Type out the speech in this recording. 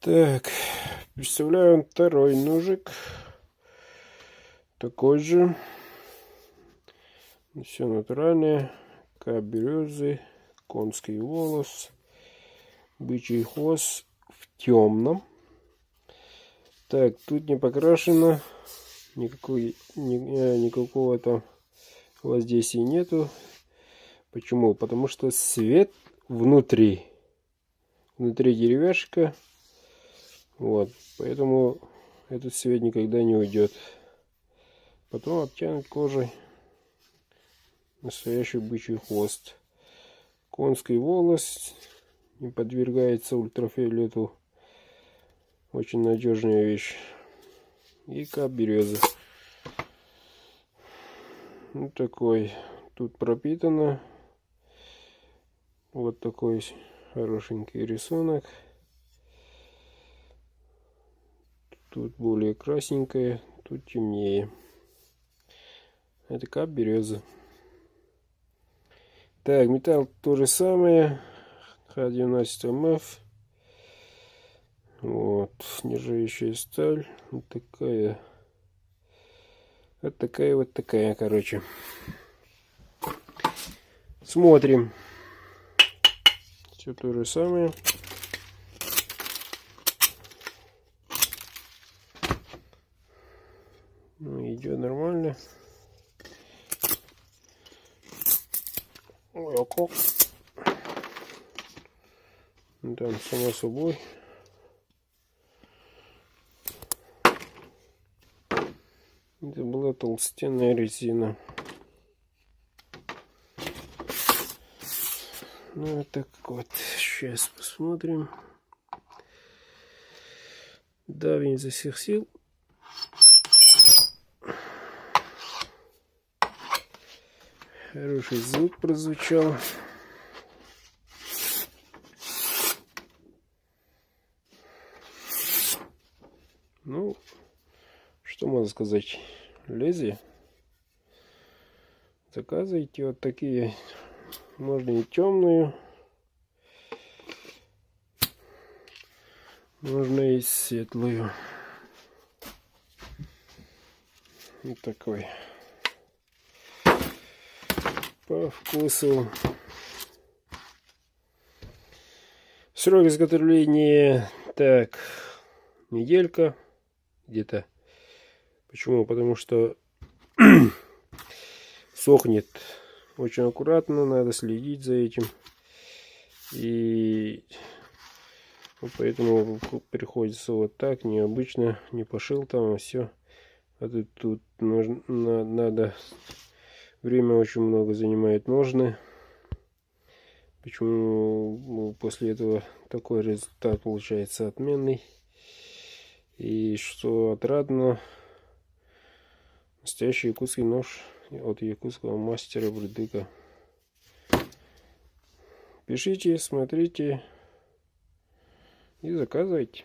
Так, представляем второй ножик. Такой же. Все натуральное. Кап березы, конский волос, бычий хвост в темном. Так, тут не покрашено. Никакого там воздействия нету. Почему? Потому что свет внутри. Внутри деревяшка. Вот. Поэтому этот свет никогда не уйдет. Потом обтянут кожей настоящий бычий хвост. Конский волос не подвергается ультрафиолету. Очень надежная вещь. И кап березы. Вот такой. Тут пропитано. Вот такой хорошенький рисунок. Тут более красненькое, тут темнее. Это кап березы. Так, металл то же самое. Х12 МФ. Вот, нержавеющая сталь. Вот такая. Вот такая, короче. Смотрим. Все то же самое. Ну, идет нормально. Ой, окоп. Там само собой. Это была толстенная резина. Ну вот так вот. Сейчас посмотрим. Давим изо всех сил. Хороший звук прозвучал. Ну, что можно сказать? Лезвие. Заказывайте вот такие. Можно и темную. Можно и светлую. Вот такой. По вкусу. Срок изготовления, так, неделька где-то. Почему? Потому что сохнет очень аккуратно, надо следить за этим. И поэтому приходится вот так, необычно, не пошил там, все. А тут надо, время очень много занимает ножны. Почему после этого такой результат получается отменный. И что отрадно, настоящий якутский нож от якутского мастера Бурдыка. Пишите, смотрите и заказывайте.